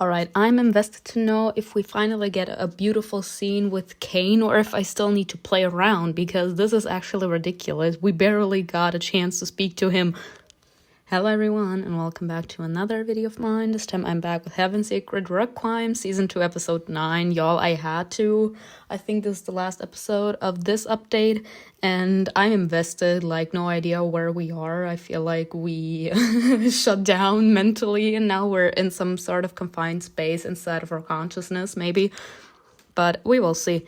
Alright, I'm invested to know if we finally get a beautiful scene with CAIN or if I still need to play around, because this is actually ridiculous. We barely got a chance to speak to him. Hello everyone, and welcome back to another video of mine. This time I'm back with Heaven's Secret Requiem, Season 2, Episode 9. Y'all, I think this is the last episode of this update, and I'm invested, like no idea where we are. I feel like we shut down mentally, and now we're in some sort of confined space inside of our consciousness, maybe. But we will see.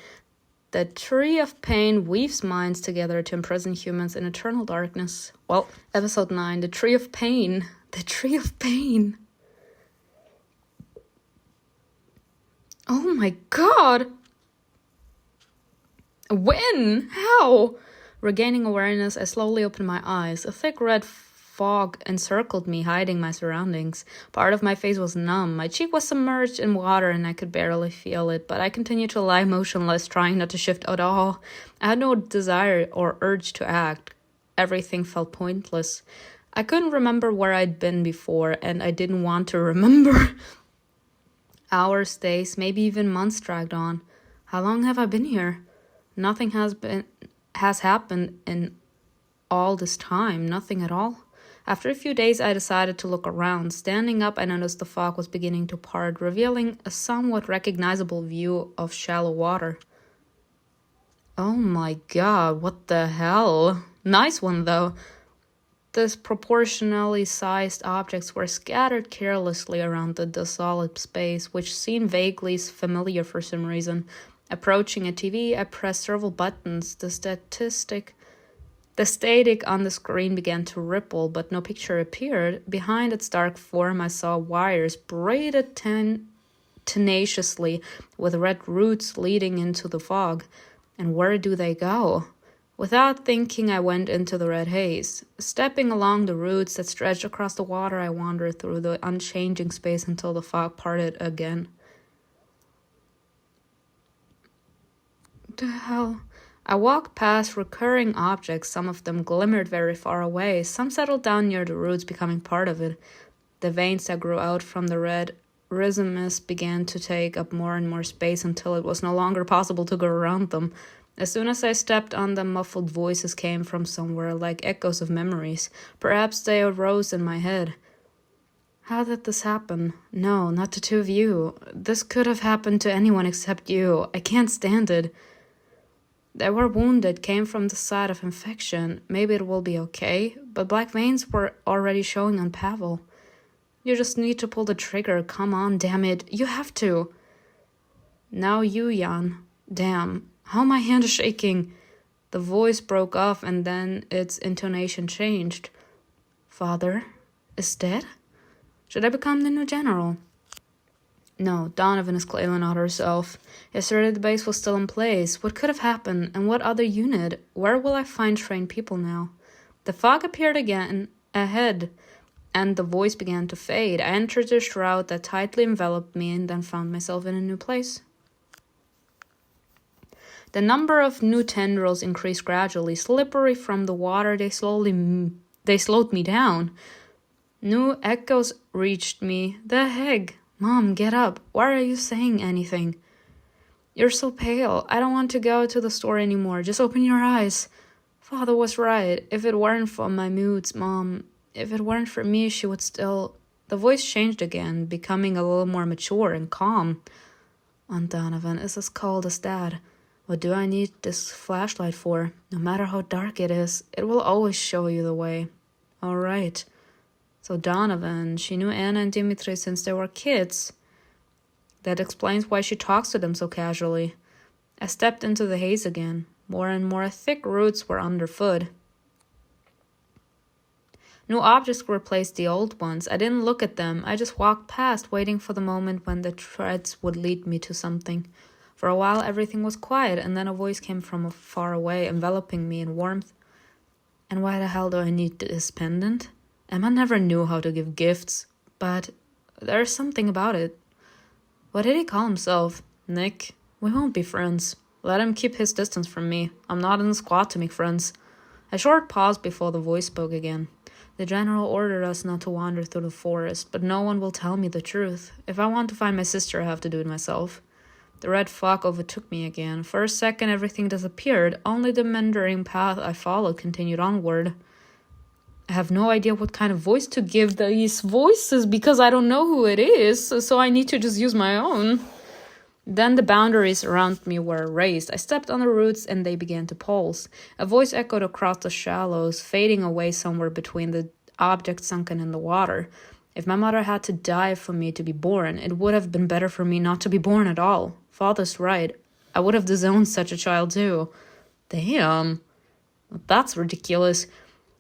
The Tree of Pain weaves minds together to imprison humans in eternal darkness. Well, episode 9, the Tree of Pain. The Tree of Pain. Oh my god! When? How? Regaining awareness, I slowly opened my eyes. A thick red fog encircled me, hiding my surroundings. Part of my face was numb. My cheek was submerged in water and I could barely feel it, but I continued to lie motionless, trying not to shift at all. I had no desire or urge to act. Everything felt pointless. I couldn't remember where I'd been before, and I didn't want to remember. Hours, days, maybe even months dragged on. How long have I been here? Nothing has happened in all this time. Nothing at all. After a few days, I decided to look around. Standing up, I noticed the fog was beginning to part, revealing a somewhat recognizable view of shallow water. Oh my god, what the hell? Nice one, though. Disproportionately sized objects were scattered carelessly around the desolate space, which seemed vaguely familiar for some reason. Approaching a TV, I pressed several buttons. The static on the screen began to ripple, but no picture appeared. Behind its dark form, I saw wires braided tenaciously with red roots leading into the fog. And where do they go? Without thinking, I went into the red haze. Stepping along the roots that stretched across the water, I wandered through the unchanging space until the fog parted again. What the hell? I walked past recurring objects. Some of them glimmered very far away. Some settled down near the roots, becoming part of it. The veins that grew out from the red rhizomes began to take up more and more space until it was no longer possible to go around them. As soon as I stepped on them, muffled voices came from somewhere, like echoes of memories. Perhaps they arose in my head. How did this happen? No, not the two of you. This could have happened to anyone except you. I can't stand it. They were wounded, came from the side of infection. Maybe it will be okay, but black veins were already showing on Pavel. You just need to pull the trigger. Come on, damn it. You have to. Now you, Jan. Damn. How my hand is shaking. The voice broke off and then its intonation changed. Father is dead? Should I become the new general? No, Donovan is clearly not herself. Yesterday the base was still in place. What could have happened? And what other unit? Where will I find trained people now? The fog appeared again ahead, and the voice began to fade. I entered the shroud that tightly enveloped me and then found myself in a new place. The number of new tendrils increased gradually. Slippery from the water, they slowed me down. New echoes reached me. The heck? Mom, get up. Why are you saying anything? You're so pale. I don't want to go to the store anymore. Just open your eyes. Father was right. If it weren't for my moods, Mom, if it weren't for me, she would still... The voice changed again, becoming a little more mature and calm. Aunt Donovan is as cold as Dad. What do I need this flashlight for? No matter how dark it is, it will always show you the way. All right. So Donovan, she knew Anna and Dimitri since they were kids. That explains why she talks to them so casually. I stepped into the haze again. More and more thick roots were underfoot. New objects replaced the old ones. I didn't look at them. I just walked past, waiting for the moment when the threads would lead me to something. For a while, everything was quiet, and then a voice came from far away, enveloping me in warmth. And why the hell do I need this pendant? Emma never knew how to give gifts, but there's something about it. What did he call himself? Nick? We won't be friends. Let him keep his distance from me. I'm not in the squad to make friends. A short pause before the voice spoke again. The general ordered us not to wander through the forest, but no one will tell me the truth. If I want to find my sister, I have to do it myself. The red fog overtook me again. For a second, everything disappeared. Only the meandering path I followed continued onward. I have no idea what kind of voice to give these voices because I don't know who it is, so I need to just use my own. Then the boundaries around me were erased. I stepped on the roots and they began to pulse. A voice echoed across the shallows, fading away somewhere between the objects sunken in the water. If my mother had to die for me to be born, it would have been better for me not to be born at all. Father's right. I would have disowned such a child too. Damn. That's ridiculous.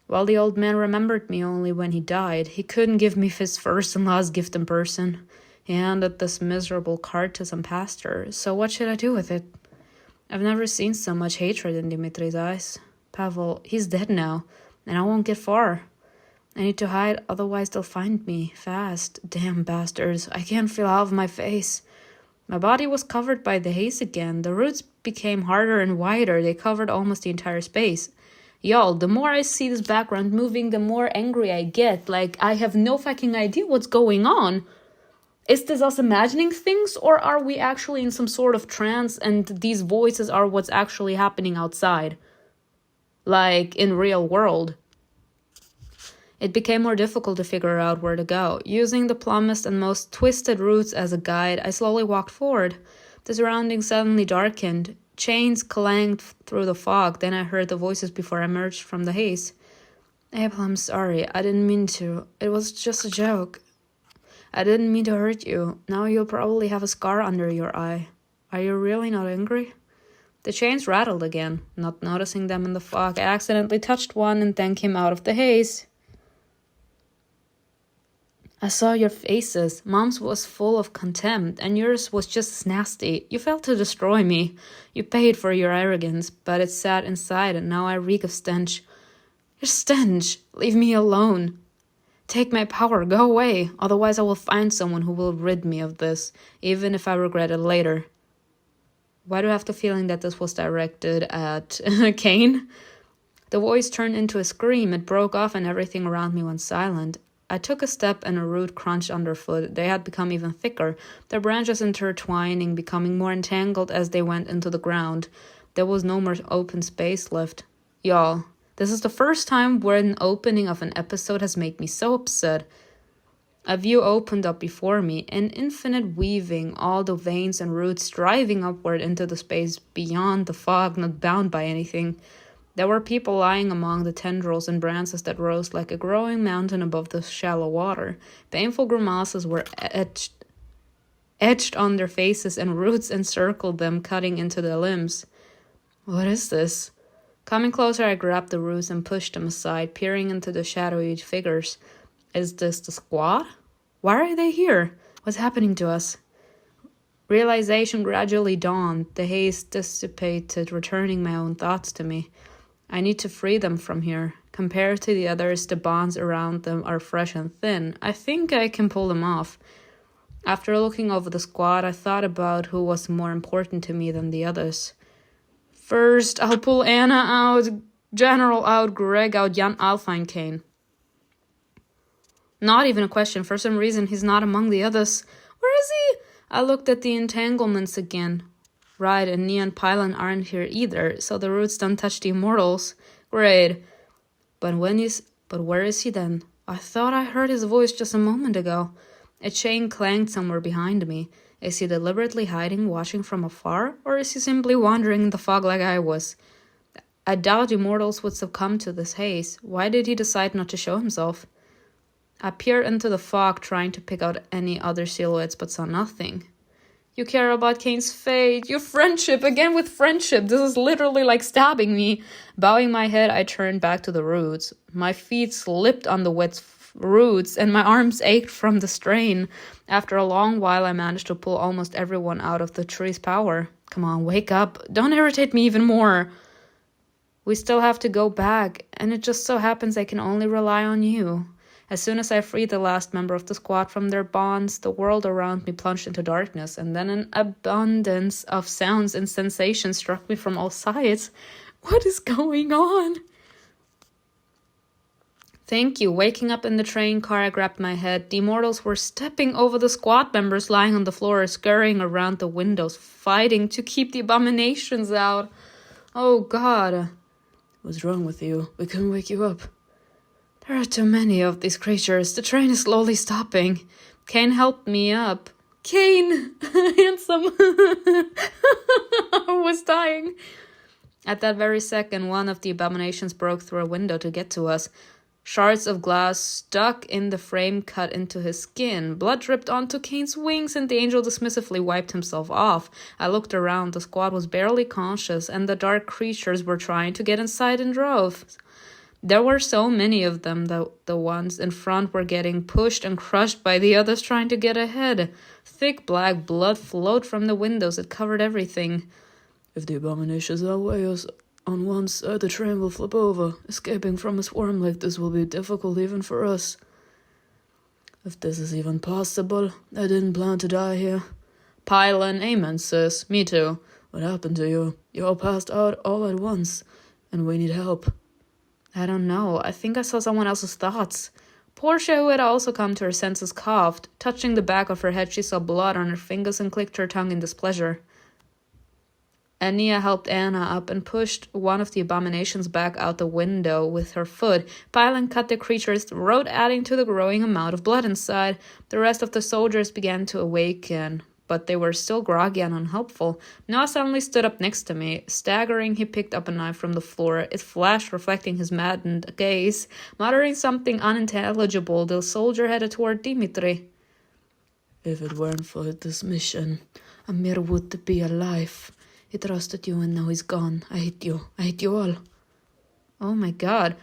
While the old man remembered me only when he died, he couldn't give me his first and last gift in person. He handed this miserable card to some pastor, so what should I do with it? I've never seen so much hatred in Dimitri's eyes. Pavel, he's dead now, and I won't get far. I need to hide, otherwise they'll find me, fast. Damn bastards, I can't feel half of my face. My body was covered by the haze again. The roots became harder and wider. They covered almost the entire space. Y'all, the more I see this background moving, the more angry I get. Like, I have no fucking idea what's going on. Is this us imagining things, or are we actually in some sort of trance and these voices are what's actually happening outside? Like, in real world. It became more difficult to figure out where to go. Using the plumpest and most twisted roots as a guide, I slowly walked forward. The surroundings suddenly darkened. Chains clanged through the fog. Then I heard the voices before I emerged from the haze. Abel, I'm sorry. I didn't mean to. It was just a joke. I didn't mean to hurt you. Now you'll probably have a scar under your eye. Are you really not angry? The chains rattled again. Not noticing them in the fog, I accidentally touched one and then came out of the haze. I saw your faces. Mom's was full of contempt, and yours was just as nasty. You failed to destroy me. You paid for your arrogance, but it sat inside, and now I reek of stench. Your stench! Leave me alone. Take my power, go away. Otherwise I will find someone who will rid me of this, even if I regret it later. Why do I have the feeling that this was directed at CAIN? The voice turned into a scream. It broke off and everything around me went silent. I took a step and a root crunched underfoot. They had become even thicker, their branches intertwining, becoming more entangled as they went into the ground. There was no more open space left. Y'all, this is the first time where an opening of an episode has made me so upset. A view opened up before me, an infinite weaving, all the veins and roots driving upward into the space beyond the fog, not bound by anything. There were people lying among the tendrils and branches that rose like a growing mountain above the shallow water. Painful grimaces were etched on their faces, and roots encircled them, cutting into their limbs. What is this? Coming closer, I grabbed the roots and pushed them aside, peering into the shadowy figures. Is this the squad? Why are they here? What's happening to us? Realization gradually dawned. The haze dissipated, returning my own thoughts to me. I need to free them from here. Compared to the others, the bonds around them are fresh and thin. I think I can pull them off. After looking over the squad, I thought about who was more important to me than the others. First, I'll pull Anna out, General out, Greg out, Jan, I'll find CAIN. Not even a question. For some reason, he's not among the others. Where is he? I looked at the entanglements again. Right, and Nia and Pylon aren't here either, so the roots don't touch the immortals. Great. But where is he then? I thought I heard his voice just a moment ago. A chain clanged somewhere behind me. Is he deliberately hiding, watching from afar, or is he simply wandering in the fog like I was? I doubt immortals would succumb to this haze. Why did he decide not to show himself? I peered into the fog, trying to pick out any other silhouettes, but saw nothing. You care about CAIN's fate, your friendship, again with friendship. This is literally like stabbing me. Bowing my head, I turned back to the roots. My feet slipped on the wet roots, and my arms ached from the strain. After a long while, I managed to pull almost everyone out of the tree's power. Come on, wake up. Don't irritate me even more. We still have to go back, and it just so happens I can only rely on you. As soon as I freed the last member of the squad from their bonds, the world around me plunged into darkness, and then an abundance of sounds and sensations struck me from all sides. What is going on? Thank you. Waking up in the train car, I grabbed my head. The immortals were stepping over the squad members lying on the floor, scurrying around the windows, fighting to keep the abominations out. Oh, God. What's wrong with you? We couldn't wake you up. There are too many of these creatures. The train is slowly stopping. CAIN helped me up. CAIN! Handsome! I was dying. At that very second, one of the abominations broke through a window to get to us. Shards of glass stuck in the frame cut into his skin. Blood dripped onto CAIN's wings, and the angel dismissively wiped himself off. I looked around. The squad was barely conscious, and the dark creatures were trying to get inside in droves. There were so many of them that the ones in front were getting pushed and crushed by the others trying to get ahead. Thick black blood flowed from the windows. It covered everything. If the abominations outweigh us on one side, the train will flip over. Escaping from a swarm like this will be difficult even for us. If this is even possible, I didn't plan to die here. Pylon, amen, sis. Me too. What happened to you? You all passed out all at once, and we need help. I don't know. I think I saw someone else's thoughts. Portia, who had also come to her senses, coughed. Touching the back of her head, she saw blood on her fingers and clicked her tongue in displeasure. Ania helped Anna up and pushed one of the abominations back out the window with her foot. Pylon cut the creature's throat, adding to the growing amount of blood inside. The rest of the soldiers began to awaken, but they were still groggy and unhelpful. Noah suddenly stood up next to me. Staggering, he picked up a knife from the floor. It flashed, reflecting his maddened gaze. Muttering something unintelligible, the soldier headed toward Dimitri. If it weren't for this mission, Amir would be alive. He trusted you and now he's gone. I hate you. I hate you all. Oh my God.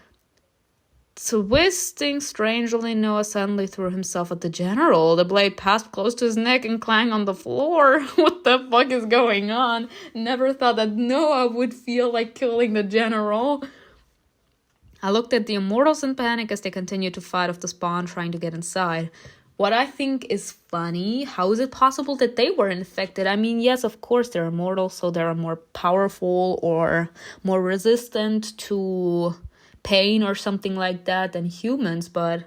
Twisting strangely, Noah suddenly threw himself at the general. The blade passed close to his neck and clanged on the floor. What the fuck is going on? Never thought that Noah would feel like killing the general. I looked at the immortals in panic as they continued to fight off the spawn, trying to get inside. What I think is funny, how is it possible that they were infected? I mean, yes, of course, they're immortal, so they're more powerful or more resistant to pain or something like that than humans, but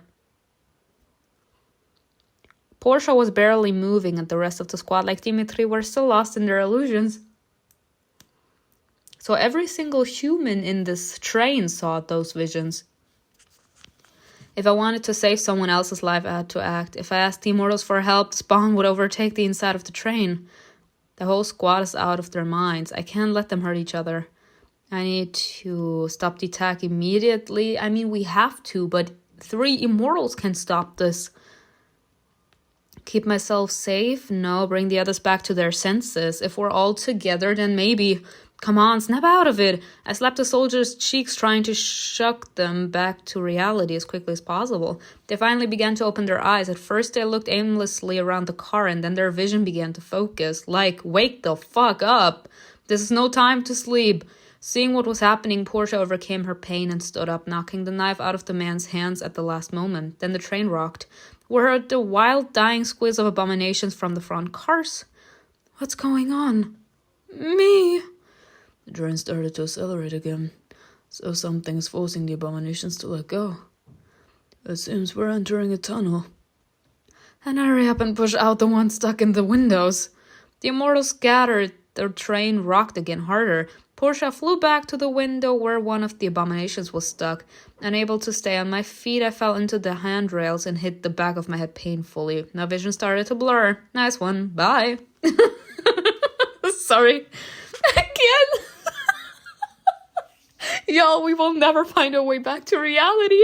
Portia was barely moving, and the rest of the squad, like Dimitri, were still lost in their illusions. So every single human in this train saw those visions. If I wanted to save someone else's life, I had to act. If I asked the immortals for help, the spawn would overtake the inside of the train. The whole squad is out of their minds. I can't let them hurt each other. I need to stop the attack immediately. I mean, we have to, but 3 immortals can stop this. Keep myself safe? No, bring the others back to their senses. If we're all together, then maybe. Come on, snap out of it. I slapped the soldiers' cheeks, trying to shock them back to reality as quickly as possible. They finally began to open their eyes. At first, they looked aimlessly around the car, and then their vision began to focus. Like, wake the fuck up. This is no time to sleep. Seeing what was happening, Portia overcame her pain and stood up, knocking the knife out of the man's hands at the last moment. Then the train rocked. We heard the wild, dying squeals of abominations from the front cars. What's going on? Me. The train started to accelerate again, so something's forcing the abominations to let go. It seems we're entering a tunnel. And hurry up and push out the ones stuck in the windows. The immortals scattered. The train rocked again harder. Portia flew back to the window where one of the abominations was stuck. Unable to stay on my feet, I fell into the handrails and hit the back of my head painfully. My vision started to blur. Nice one. Bye. Sorry. Again. Y'all, we will never find our way back to reality.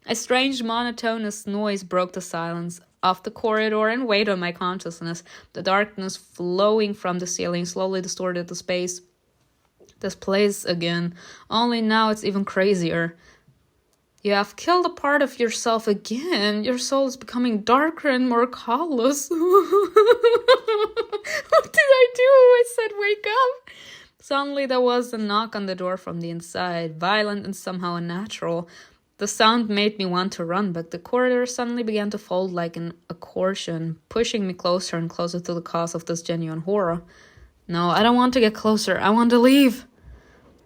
A strange monotonous noise broke the silence of the corridor and weighed on my consciousness. The darkness flowing from the ceiling slowly distorted the space. This place again, only now it's even crazier. You have killed a part of yourself again. Your soul is becoming darker and more callous. What did I do? I said wake up. Suddenly there was a knock on the door from the inside, violent and somehow unnatural. The sound made me want to run, but the corridor suddenly began to fold like an accordion, pushing me closer and closer to the cause of this genuine horror. No, I don't want to get closer. I want to leave.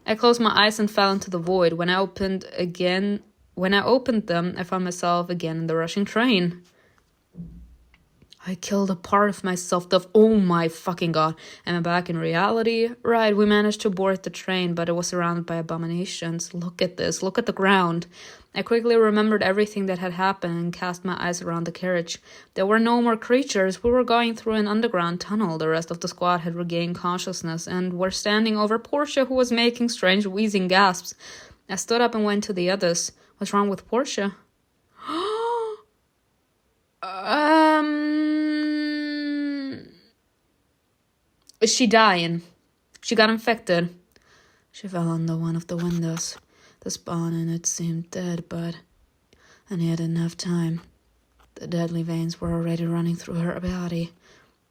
I closed my eyes and fell into the void. When I opened again, When I opened them, I found myself again in the rushing train. I killed a part of myself. Oh my fucking god. Am I back in reality? Right, we managed to board the train, but it was surrounded by abominations. Look at this. Look at the ground. I quickly remembered everything that had happened and cast my eyes around the carriage. There were no more creatures. We were going through an underground tunnel. The rest of the squad had regained consciousness and were standing over Portia, who was making strange wheezing gasps. I stood up and went to the others. What's wrong with Portia? Is she dying? She got infected. She fell under one of the windows. The spawn in it seemed dead, but Anya didn't have time. The deadly veins were already running through her body.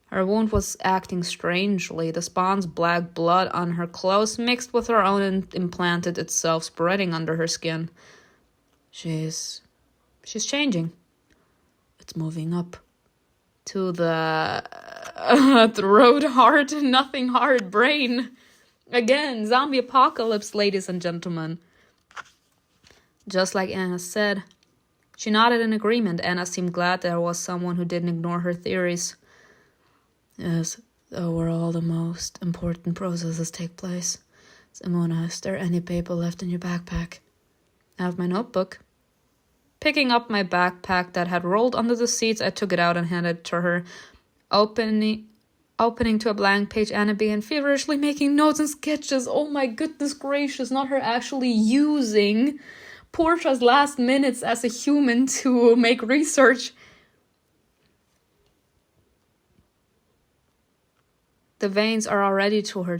Her wound was acting strangely. The spawn's black blood on her clothes mixed with her own and implanted itself, spreading under her skin. She's changing. It's moving up. To the throat, heart, nothing hard, brain. Again, zombie apocalypse, ladies and gentlemen. Just like Anna said. She nodded in agreement. Anna seemed glad there was someone who didn't ignore her theories. Yes, though where all the most important processes take place. Simona, is there any paper left in your backpack? I have my notebook. Picking up my backpack that had rolled under the seats, I took it out and handed it to her. Opening to a blank page, Anna began feverishly making notes and sketches. Oh my goodness gracious, not her actually using Portia's last minutes as a human to make research. The veins are already to her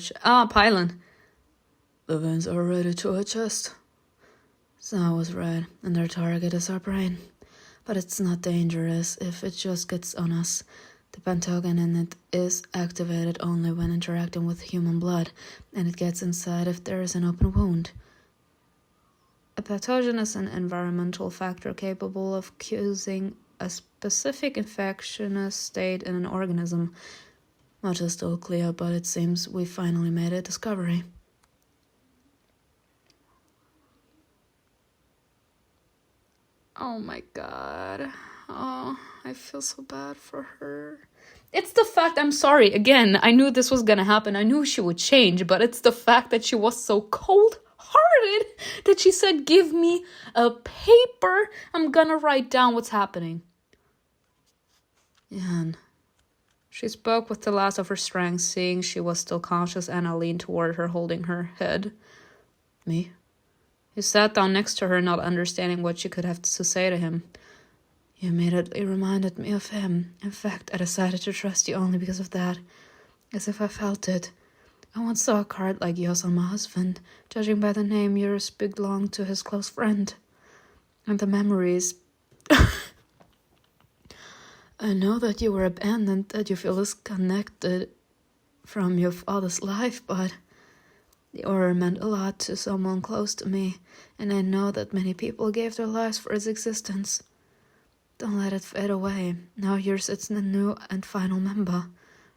pylon. The veins are already to her chest. So I was right, and their target is our brain. But it's not dangerous if it just gets on us. The pentagon in it is activated only when interacting with human blood, and it gets inside if there is an open wound. A pathogen is an environmental factor capable of causing a specific infectious state in an organism. Much is still clear, but it seems we finally made a discovery. Oh my god. Oh, I feel so bad for her. It's the fact, I'm sorry, again, I knew this was gonna happen. I knew she would change, but it's the fact that she was so cold-hearted that she said, give me a paper. I'm gonna write down what's happening. Jan. She spoke with the last of her strength. Seeing she was still conscious, Anna leaned toward her, holding her head. Me? He sat down next to her, not understanding what she could have to say to him. You immediately reminded me of him. In fact, I decided to trust you only because of that. As if I felt it. I once saw a card like yours on my husband. Judging by the name, yours belonged to his close friend. And the memories. I know that you were abandoned, that you feel disconnected from your father's life, but the order meant a lot to someone close to me, and I know that many people gave their lives for its existence. Don't let it fade away. Now yours is the new and final member.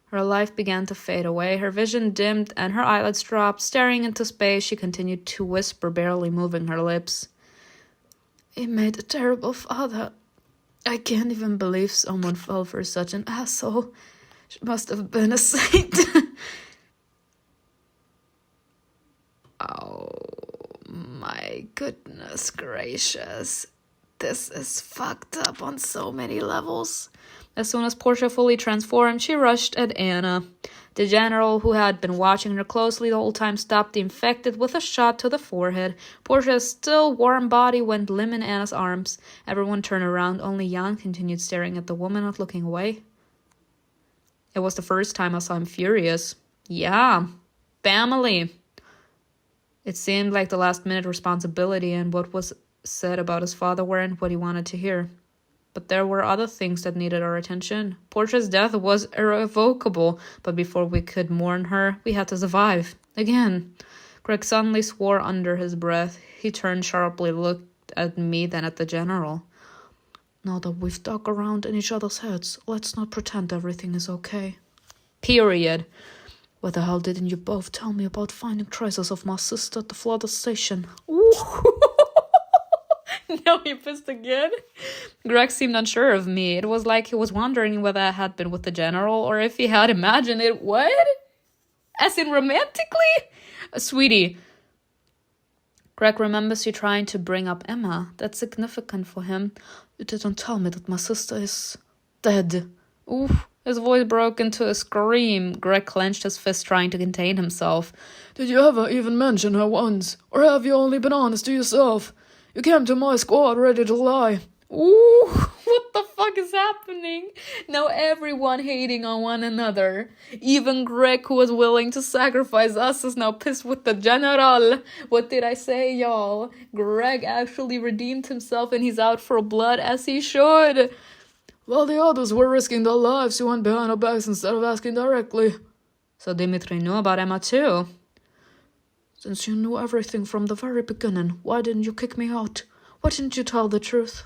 Her life began to fade away. Her vision dimmed and her eyelids dropped. Staring into space, she continued to whisper, barely moving her lips. He made a terrible father. I can't even believe someone fell for such an asshole. She must have been a saint. Oh my goodness gracious. This is fucked up on so many levels. As soon as Portia fully transformed, she rushed at Anna. The general, who had been watching her closely the whole time, stopped the infected with a shot to the forehead. Portia's still warm body went limp in Anna's arms. Everyone turned around. Only Jan continued staring at the woman, not looking away. It was the first time I saw him furious. Yeah, family. It seemed like the last-minute responsibility, and what was said about his father weren't what he wanted to hear. But there were other things that needed our attention. Portia's death was irrevocable, but before we could mourn her, we had to survive. Again. Greg suddenly swore under his breath. He turned sharply, looked at me, then at the general. Now that we've dug around in each other's heads, let's not pretend everything is okay. Period. What the hell didn't you both tell me about finding traces of my sister at the flooded station? No, he pissed again. Greg seemed unsure of me. It was like he was wondering whether I had been with the general or if he had imagined it. What? As in romantically? Sweetie. Greg remembers you trying to bring up Emma. That's significant for him. You didn't tell me that my sister is dead. Oof. His voice broke into a scream. Greg clenched his fist, trying to contain himself. Did you ever even mention her once? Or have you only been honest to yourself? You came to my squad ready to lie. Ooh, what the fuck is happening? Now everyone hating on one another. Even Greg, who was willing to sacrifice us, is now pissed with the general. What did I say, y'all? Greg actually redeemed himself and he's out for blood, as he should. While the others were risking their lives, you went behind our backs instead of asking directly. So Dimitri knew about Emma too. Since you knew everything from the very beginning, why didn't you kick me out? Why didn't you tell the truth?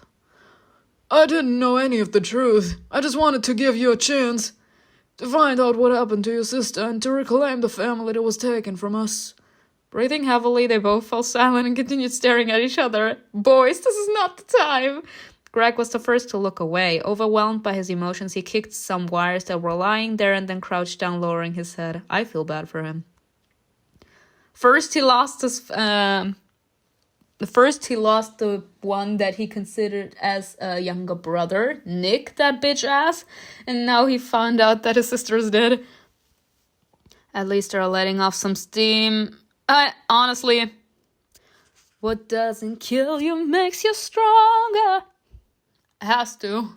I didn't know any of the truth. I just wanted to give you a chance to find out what happened to your sister and to reclaim the family that was taken from us. Breathing heavily, they both fell silent and continued staring at each other. Boys, this is not the time. Greg was the first to look away. Overwhelmed by his emotions, he kicked some wires that were lying there and then crouched down, lowering his head. I feel bad for him. First, he lost the one that he considered as a younger brother, Nick, that bitch ass, and now he found out that his sister is dead. At least they're letting off some steam. Honestly, what doesn't kill you makes you stronger. Has to.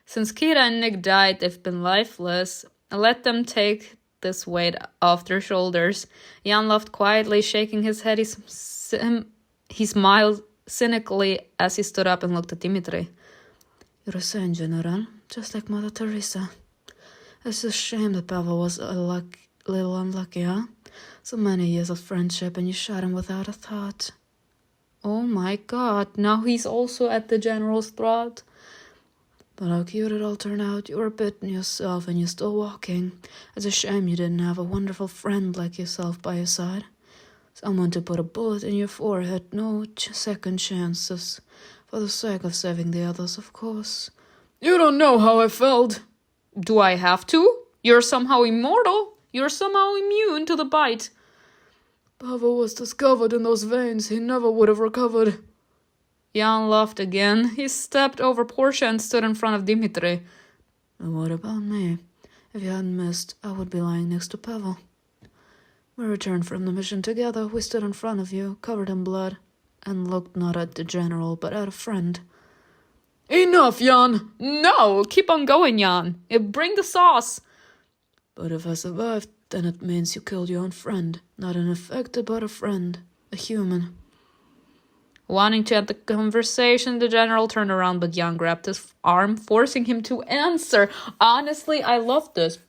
Since Kira and Nick died, they've been lifeless. Let them take this weight off their shoulders. Jan laughed quietly, shaking his head. He smiled cynically as he stood up and looked at Dimitri. You're a saint, General, just like Mother Teresa. It's a shame that Pavel was a little unlucky, huh? So many years of friendship and you shot him without a thought. Oh my god, now he's also at the general's throat. But how cute it all turned out. You were bitten yourself and you're still walking. It's a shame you didn't have a wonderful friend like yourself by your side. Someone to put a bullet in your forehead. No second chances. For the sake of saving the others, of course. You don't know how I felt. Do I have to? You're somehow immortal. You're somehow immune to the bite. Pavel was discovered in those veins. He never would have recovered. Jan laughed again. He stepped over Portia and stood in front of Dimitri. And what about me? If you hadn't missed, I would be lying next to Pavel. We returned from the mission together. We stood in front of you, covered in blood, and looked not at the general, but at a friend. Enough, Jan! No! Keep on going, Jan. Bring the sauce! But if I survived, then it means you killed your own friend. Not an infected, but a friend. A human. Wanting to end the conversation, the general turned around, but Jan grabbed his arm, forcing him to answer. Honestly, I love this.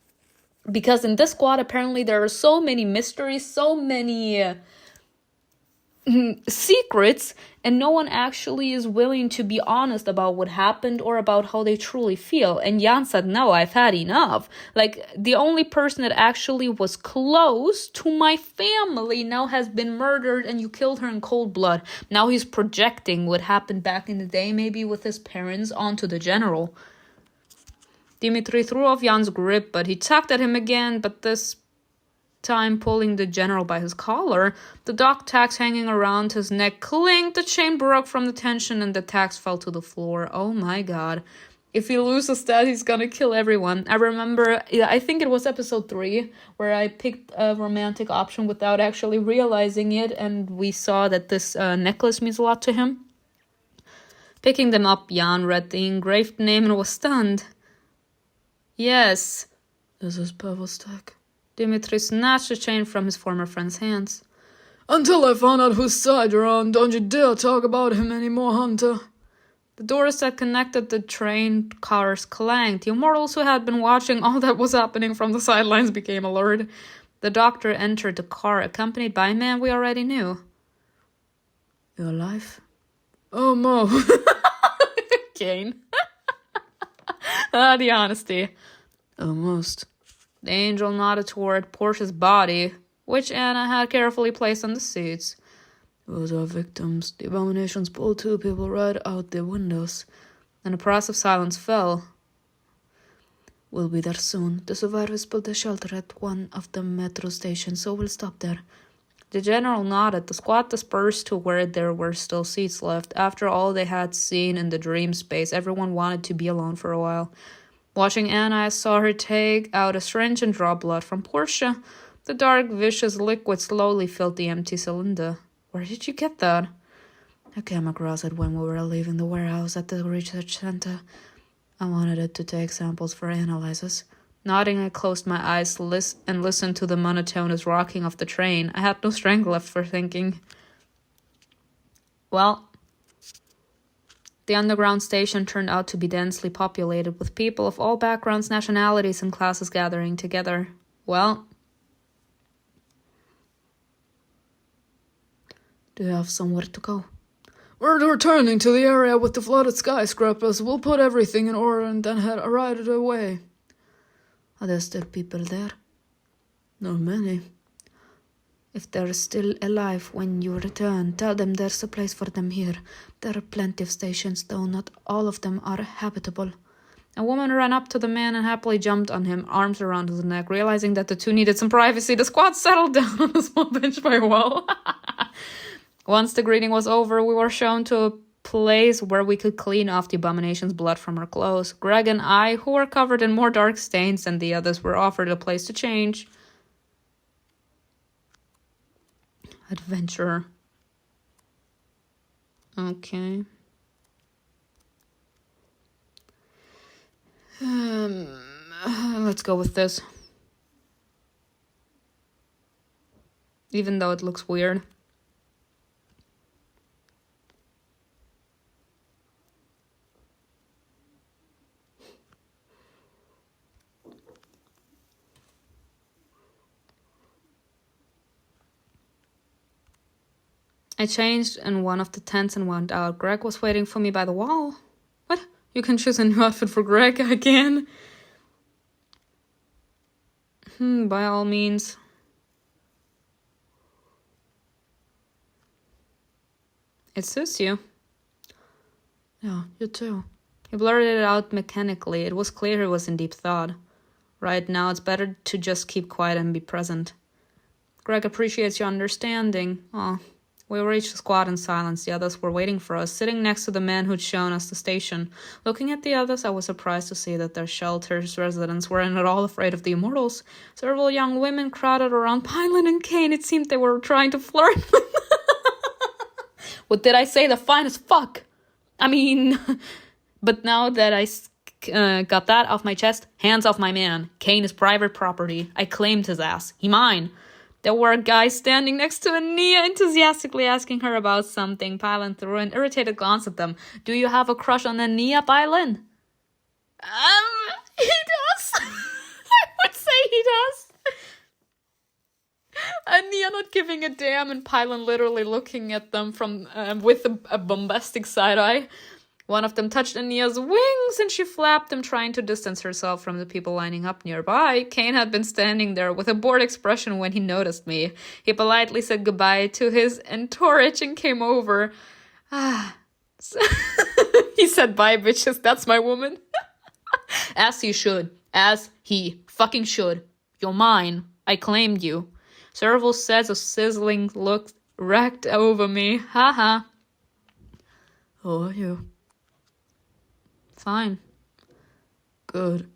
Because in this squad, apparently there are so many mysteries, so many secrets, and no one actually is willing to be honest about what happened or about how they truly feel. And Jan said, no, I've had enough. Like, the only person that actually was close to my family now has been murdered and you killed her in cold blood. Now he's projecting what happened back in the day, maybe with his parents, onto the general. Dimitri threw off Jan's grip, but he tugged at him again, but this time pulling the general by his collar. The dog tags hanging around his neck clinked, the chain broke from the tension, and the tags fell to the floor. Oh my god. If he loses that, he's gonna kill everyone. I remember, I think it was episode 3, where I picked a romantic option without actually realizing it, and we saw that this necklace means a lot to him. Picking them up, Jan read the engraved name and was stunned. Yes. This is Pavel's tag. Dimitri snatched the chain from his former friend's hands. Until I found out whose side you're on, don't you dare talk about him anymore, Hunter. The doors that connected the train cars clanged. The immortals who had been watching all that was happening from the sidelines became alert. The doctor entered the car, accompanied by a man we already knew. You're alive? Oh, Mo. CAIN. The honesty. Almost. The angel nodded toward Portia's body, which Anna had carefully placed on the seats. Those are victims. The abominations pulled 2 people right out the windows. An oppressive silence fell. We'll be there soon. The survivors built a shelter at one of the metro stations, so we'll stop there. The general nodded. The squad dispersed to where there were still seats left. After all they had seen in the dream space, everyone wanted to be alone for a while. Watching Anna, I saw her take out a syringe and draw blood from Portia. The dark, vicious liquid slowly filled the empty cylinder. Where did you get that? I came across it when we were leaving the warehouse at the research center. I wanted it to take samples for analysis. Nodding, I closed my eyes and listened to the monotonous rocking of the train. I had no strength left for thinking. Well, the underground station turned out to be densely populated with people of all backgrounds, nationalities, and classes gathering together. Well, do you have somewhere to go? We're returning to the area with the flooded skyscrapers. We'll put everything in order and then head right away. Are there still people there? Not many. If they're still alive when you return, tell them there's a place for them here. There are plenty of stations, though not all of them are habitable. A woman ran up to the man and happily jumped on him, arms around his neck. Realizing that the two needed some privacy, the squad settled down on a small bench by a wall. Once the greeting was over, we were shown to a place where we could clean off the abomination's blood from our clothes. Greg and I, who were covered in more dark stains than the others, were offered a place to change. Adventure. Okay. Let's go with this. Even though it looks weird. I changed in one of the tents and went out. Greg was waiting for me by the wall. What? You can choose a new outfit for Greg again? By all means. It suits you. Yeah, you too. He blurted it out mechanically. It was clear he was in deep thought. Right now, it's better to just keep quiet and be present. Greg appreciates your understanding. Oh. We reached the squad in silence. The others were waiting for us, sitting next to the man who'd shown us the station. Looking at the others, I was surprised to see that their shelter's residents weren't at all afraid of the immortals. Several young women crowded around Pineland and CAIN. It seemed they were trying to flirt. What did I say? The finest fuck. I mean, but now that I got that off my chest, hands off my man. CAIN is private property. I claimed his ass. He mine. There were a guy standing next to Ania, enthusiastically asking her about something. Pylon threw an irritated glance at them. Do you have a crush on Ania, Pylon? He does. I would say he does. Ania not giving a damn, and Pylon literally looking at them from with a bombastic side eye. One of them touched Ania's wings, and she flapped them, trying to distance herself from the people lining up nearby. CAIN had been standing there with a bored expression when he noticed me. He politely said goodbye to his entourage and came over. He said, bye, bitches, that's my woman. As he should. As he fucking should. You're mine. I claimed you. Several sets of sizzling looks racked over me. Haha. How are you? Fine. Good.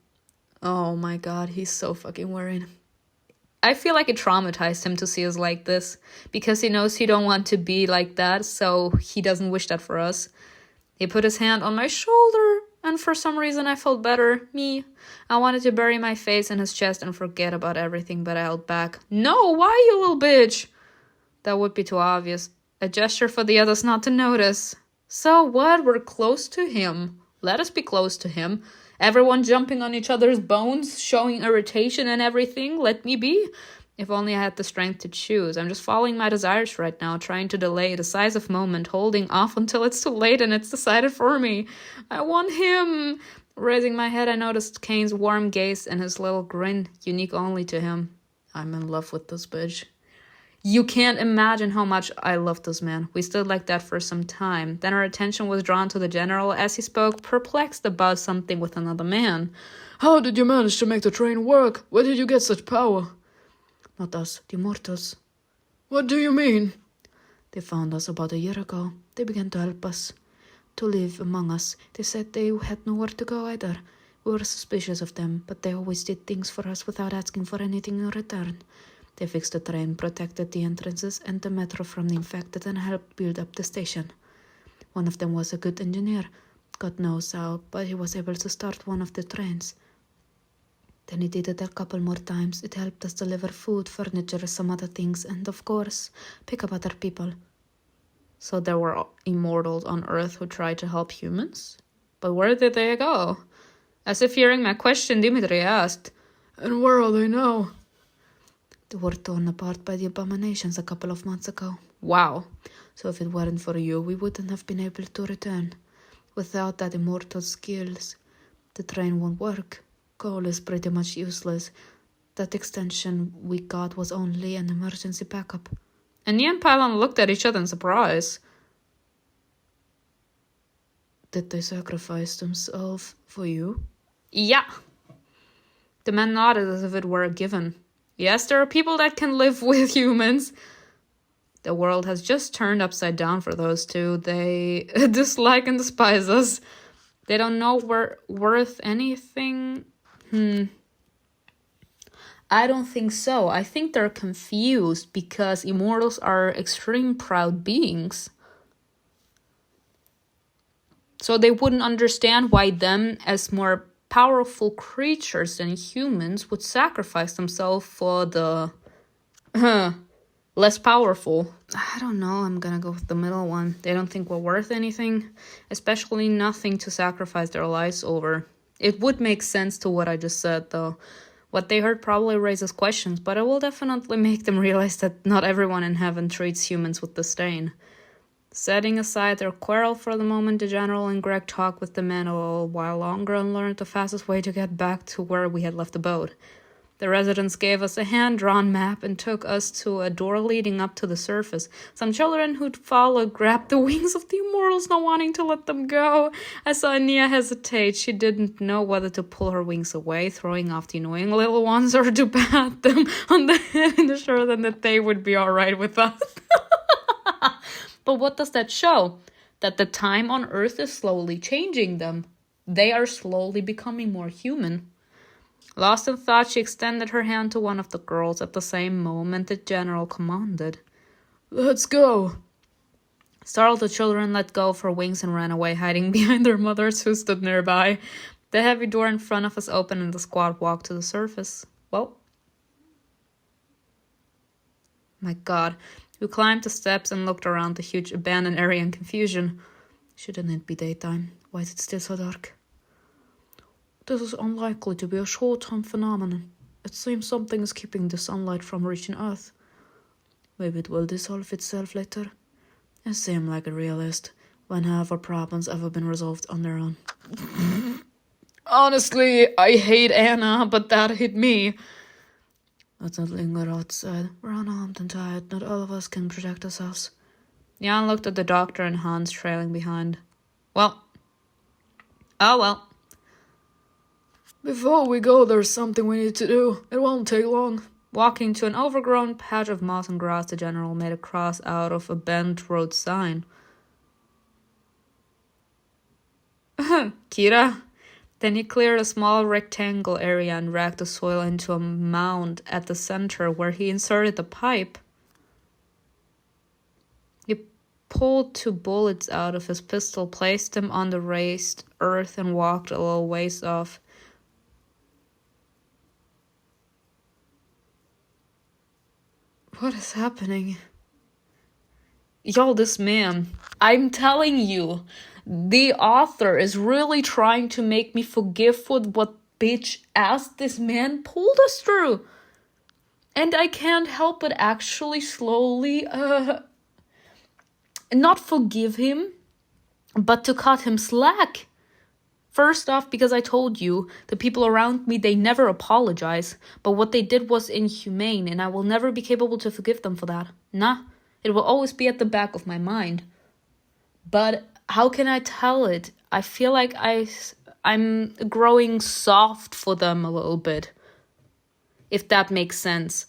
Oh my god, he's so fucking worried. I feel like it traumatized him to see us like this, because he knows he don't want to be like that, so he doesn't wish that for us. He put his hand on my shoulder, and for some reason I felt better. Me. I wanted to bury my face in his chest and forget about everything, but I held back. No, why, you little bitch? That would be too obvious. A gesture for the others not to notice. So what? We're close to him. Let us be close to him. Everyone jumping on each other's bones, showing irritation and everything. Let me be. If only I had the strength to choose. I'm just following my desires right now, trying to delay a decisive moment, holding off until it's too late and it's decided for me. I want him. Raising my head, I noticed CAIN's warm gaze and his little grin, unique only to him. I'm in love with this bitch. You can't imagine how much I loved this man. We stood like that for some time. Then our attention was drawn to the general as he spoke, perplexed about something with another man. How did you manage to make the train work? Where did you get such power? Not us, the immortals. What do you mean? They found us about a year ago. They began to help us, to live among us. They said they had nowhere to go either. We were suspicious of them, but they always did things for us without asking for anything in return. They fixed the train, protected the entrances and the metro from the infected, and helped build up the station. One of them was a good engineer. God knows how, but he was able to start one of the trains. Then he did it a couple more times. It helped us deliver food, furniture, some other things, and of course, pick up other people. So there were immortals on Earth who tried to help humans? But where did they go? As if hearing my question, Dimitri asked, And where are they now? They were torn apart by the abominations a couple of months ago. Wow. So if it weren't for you, we wouldn't have been able to return. Without that immortal skills, the train won't work. Coal is pretty much useless. That extension we got was only an emergency backup. And Nia and Pylon looked at each other in surprise. Did they sacrifice themselves for you? Yeah. The man nodded as if it were a given. Yes, there are people that can live with humans. The world has just turned upside down for those two. They dislike and despise us. They don't know we're worth anything. I don't think so. I think they're confused because immortals are extreme proud beings. So they wouldn't understand why them, as more powerful creatures than humans, would sacrifice themselves for the less powerful. I don't know. I'm gonna go with the middle one. They don't think we're worth anything, especially nothing to sacrifice their lives over. It would make sense to what I just said, though. What they heard probably raises questions, but it will definitely make them realize that not everyone in heaven treats humans with disdain. Setting aside their quarrel for the moment, the general and Greg talked with the men a little while longer and learned the fastest way to get back to where we had left the boat. The residents gave us a hand-drawn map and took us to a door leading up to the surface. Some children who'd followed grabbed the wings of the immortals, not wanting to let them go. I saw Nia hesitate. She didn't know whether to pull her wings away, throwing off the annoying little ones, or to pat them on the head and assure them that they would be all right with us. But what does that show? That the time on Earth is slowly changing them. They are slowly becoming more human. Lost in thought, she extended her hand to one of the girls. At the same moment, the general commanded, Let's go. Startled, the children let go of her wings and ran away, hiding behind their mothers who stood nearby. The heavy door in front of us opened and the squad walked to the surface. Well, my God. We climbed the steps and looked around the huge abandoned area in confusion. Shouldn't it be daytime? Why is it still so dark? This is unlikely to be a short-term phenomenon. It seems something is keeping the sunlight from reaching Earth. Maybe it will dissolve itself later. I seem like a realist. When have our problems ever been resolved on their own? Honestly, I hate Anna, but that hit me. Let's not linger outside. We're unarmed and tired. Not all of us can protect ourselves. Jan looked at the doctor and Hans trailing behind. Well. Before we go, there's something we need to do. It won't take long. Walking to an overgrown patch of moss and grass, the general made a cross out of a bent road sign. Kira. Then he cleared a small rectangle area and racked the soil into a mound at the center where he inserted the pipe. He pulled 2 bullets out of his pistol, placed them on the raised earth, and walked a little ways off. What is happening? Yo, this man. I'm telling you. The author is really trying to make me forgive what bitch ass this man pulled us through. And I can't help but actually slowly, not forgive him, but to cut him slack. First off, because I told you, the people around me, they never apologize. But what they did was inhumane, and I will never be capable to forgive them for that. Nah, it will always be at the back of my mind. But how can I tell it? I feel like I'm growing soft for them a little bit. If that makes sense.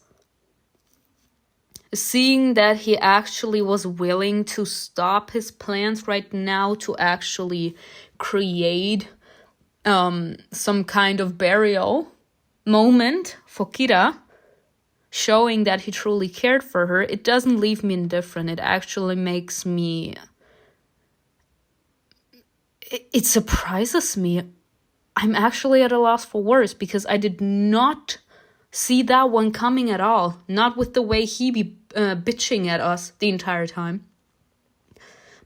Seeing that he actually was willing to stop his plans right now to actually create some kind of burial moment for Kira, showing that he truly cared for her, it doesn't leave me indifferent. It actually makes me... It surprises me. I'm actually at a loss for words because I did not see that one coming at all. Not with the way he be bitching at us the entire time.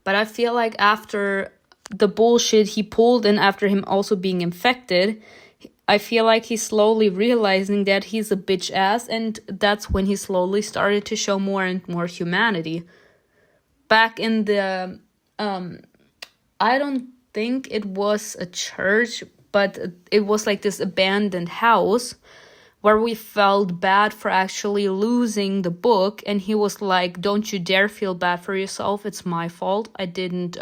But I feel like after the bullshit he pulled and after him also being infected, I feel like he's slowly realizing that he's a bitch ass, and that's when he slowly started to show more and more humanity. Back in the, I don't think it was a church, but it was like this abandoned house where we felt bad for actually losing the book, and he was like, don't you dare feel bad for yourself, it's my fault, I didn't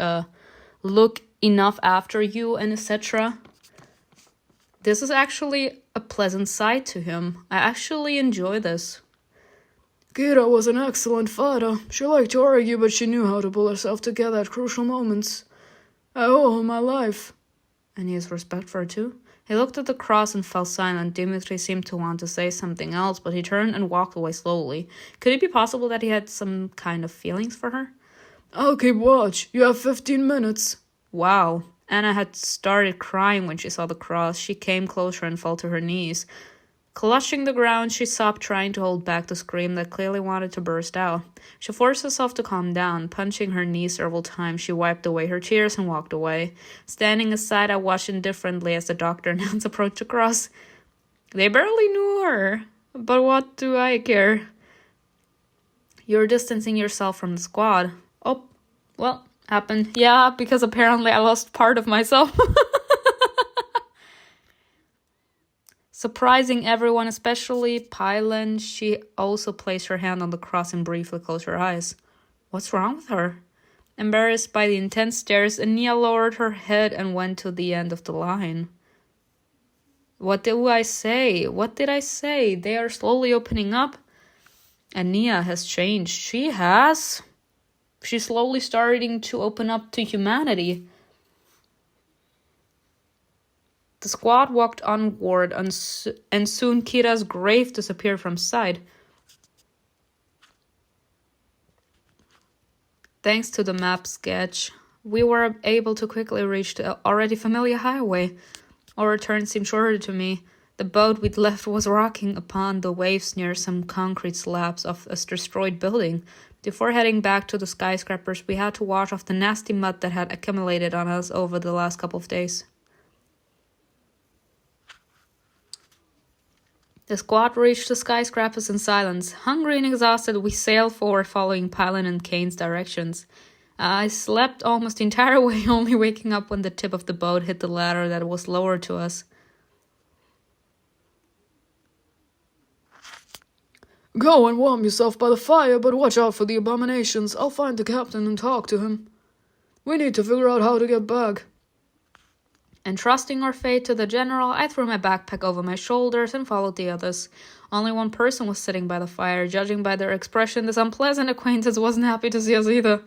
look enough after you, and etc. This is actually a pleasant side to him. I actually enjoy this. Kira was an excellent fighter. She liked to argue, but she knew how to pull herself together at crucial moments. I owe her my life. And he has respect for her too? He looked at the cross and fell silent. Dimitri seemed to want to say something else, but he turned and walked away slowly. Could it be possible that he had some kind of feelings for her? I'll keep watch. You have 15 minutes. Wow. Anna had started crying when she saw the cross. She came closer and fell to her knees. Clutching the ground, she sobbed, trying to hold back the scream that clearly wanted to burst out. She forced herself to calm down. Punching her knees several times, she wiped away her tears and walked away. Standing aside, I watched indifferently as the doctor and Hans approached the cross. They barely knew her, but what do I care? You're distancing yourself from the squad. Oh, well, happened. Yeah, because apparently I lost part of myself. Surprising everyone, especially Pylan, she also placed her hand on the cross and briefly closed her eyes. What's wrong with her? Embarrassed by the intense stares, Ania lowered her head and went to the end of the line. What did I say? What did I say? They are slowly opening up. Ania has changed. She has. She's slowly starting to open up to humanity. The squad walked onward, and soon Kira's grave disappeared from sight. Thanks to the map sketch, we were able to quickly reach the already familiar highway. Our return seemed shorter to me. The boat we'd left was rocking upon the waves near some concrete slabs of a destroyed building. Before heading back to the skyscrapers, we had to wash off the nasty mud that had accumulated on us over the last couple of days. The squad reached the skyscrapers in silence. Hungry and exhausted, we sailed forward following Pylan and CAIN's directions. I slept almost the entire way, only waking up when the tip of the boat hit the ladder that was lowered to us. Go and warm yourself by the fire, but watch out for the abominations. I'll find the captain and talk to him. We need to figure out how to get back. Entrusting our fate to the general, I threw my backpack over my shoulders and followed the others. Only one person was sitting by the fire. Judging by their expression, this unpleasant acquaintance wasn't happy to see us either.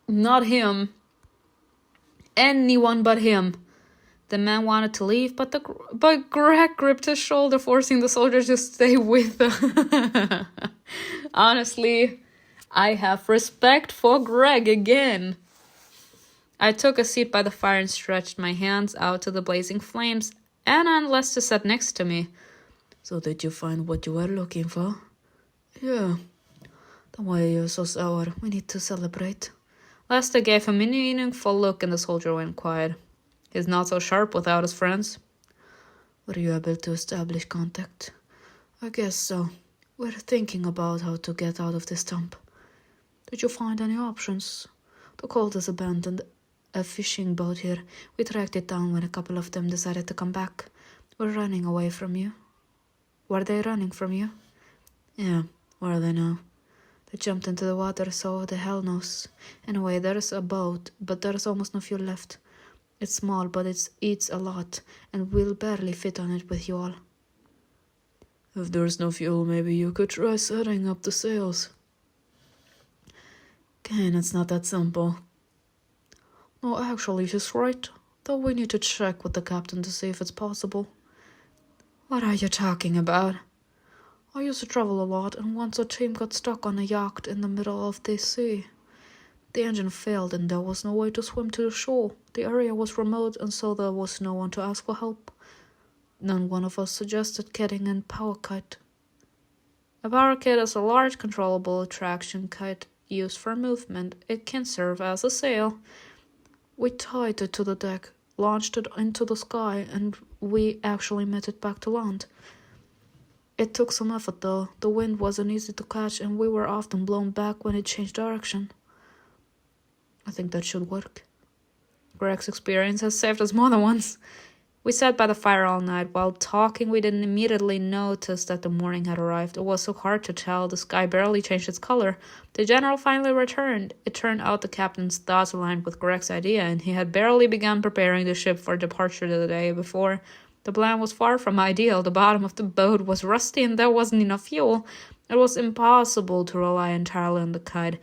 Not him. Anyone but him. The man wanted to leave, but Greg gripped his shoulder, forcing the soldier to stay with them. Honestly, I have respect for Greg again. I took a seat by the fire and stretched my hands out to the blazing flames. Anna and Lester sat next to me. So did you find what you were looking for? Yeah. Then why are you so sour? We need to celebrate. Lester gave a meaningful look and the soldier went quiet. He's not so sharp without his friends. Were you able to establish contact? I guess so. We're thinking about how to get out of this dump. Did you find any options? The cult is abandoned a fishing boat here. We tracked it down when a couple of them decided to come back. We're running away from you. Were they running from you? Yeah, where are they now? They jumped into the water, so the hell knows. Anyway, there's a boat, but there's almost no fuel left. It's small, but it eats a lot, and we'll barely fit on it with you all. If there's no fuel, maybe you could try setting up the sails. CAIN, it's not that simple. No, actually, she's right. Though we need to check with the captain to see if it's possible. What are you talking about? I used to travel a lot, and once a team got stuck on a yacht in the middle of the sea. The engine failed and there was no way to swim to the shore. The area was remote and so there was no one to ask for help. Then one of us suggested getting a power kite. A power kite is a large controllable traction kite used for movement. It can serve as a sail. We tied it to the deck, launched it into the sky, and we actually made it back to land. It took some effort though. The wind wasn't easy to catch and we were often blown back when it changed direction. I think that should work. Greg's experience has saved us more than once. We sat by the fire all night. While talking, we didn't immediately notice that the morning had arrived. It was so hard to tell. The sky barely changed its color. The general finally returned. It turned out the captain's thoughts aligned with Greg's idea, and he had barely begun preparing the ship for departure the day before. The plan was far from ideal. The bottom of the boat was rusty and there wasn't enough fuel. It was impossible to rely entirely on the kite.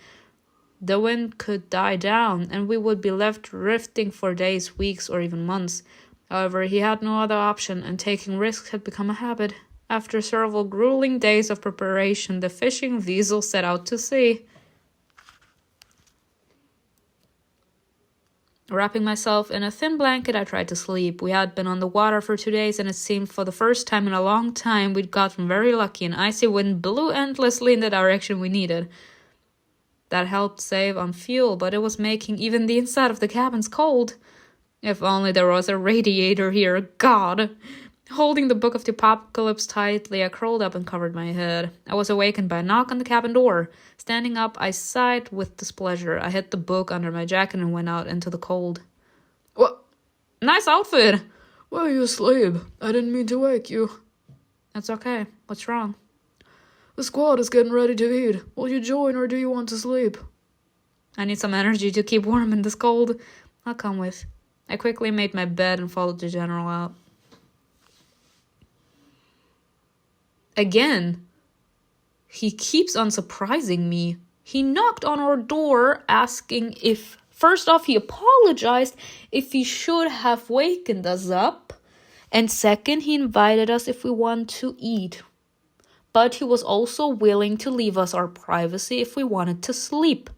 The wind could die down, and we would be left drifting for days, weeks, or even months. However, he had no other option, and taking risks had become a habit. After several grueling days of preparation, the fishing vessel set out to sea. Wrapping myself in a thin blanket, I tried to sleep. We had been on the water for 2 days, and it seemed for the first time in a long time we'd gotten very lucky. An icy wind blew endlessly in the direction we needed. That helped save on fuel, but it was making even the inside of the cabins cold. If only there was a radiator here, God! Holding the Book of the Apocalypse tightly, I curled up and covered my head. I was awakened by a knock on the cabin door. Standing up, I sighed with displeasure. I hid the book under my jacket and went out into the cold. What? Nice outfit! Where are you asleep? I didn't mean to wake you. It's okay. What's wrong? The squad is getting ready to eat. Will you join or do you want to sleep? I need some energy to keep warm in this cold. I'll come with. I quickly made my bed and followed the general out. Again, he keeps on surprising me. He knocked on our door asking if, first off, he apologized if he should have wakened us up. And second, he invited us if we want to eat. But he was also willing to leave us our privacy if we wanted to sleep.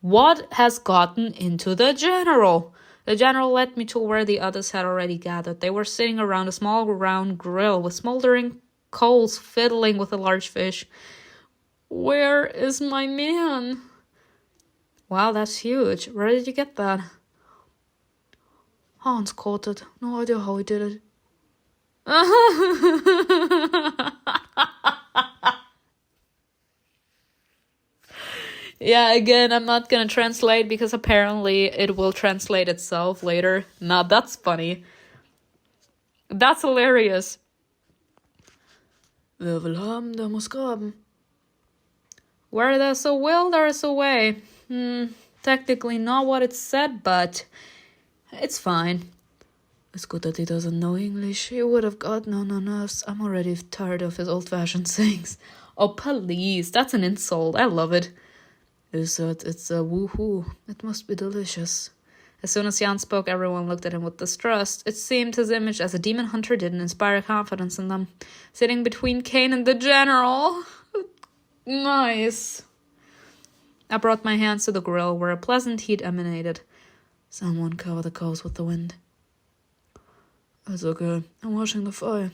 What has gotten into the general? The general led me to where the others had already gathered. They were sitting around a small round grill with smoldering coals fiddling with a large fish. Where is my man? Wow, that's huge. Where did you get that? Hans caught it. No idea how he did it. Yeah, again, I'm not gonna translate because apparently it will translate itself later. Nah, that's funny. That's hilarious. Wer will haben, der muss graben. Where there's a will, there's a way. Technically not what it said, but it's fine. It's good that he doesn't know English. He would have gotten on our nerves. I'm already tired of his old-fashioned sayings. Oh, please, that's an insult. I love it. It's a woohoo. It must be delicious. As soon as Jan spoke, everyone looked at him with distrust. It seemed his image as a demon hunter didn't inspire confidence in them. Sitting between CAIN and the general. Nice. I brought my hands to the grill where a pleasant heat emanated. Someone cover the coals with the wind. It's okay. I'm watching the fire.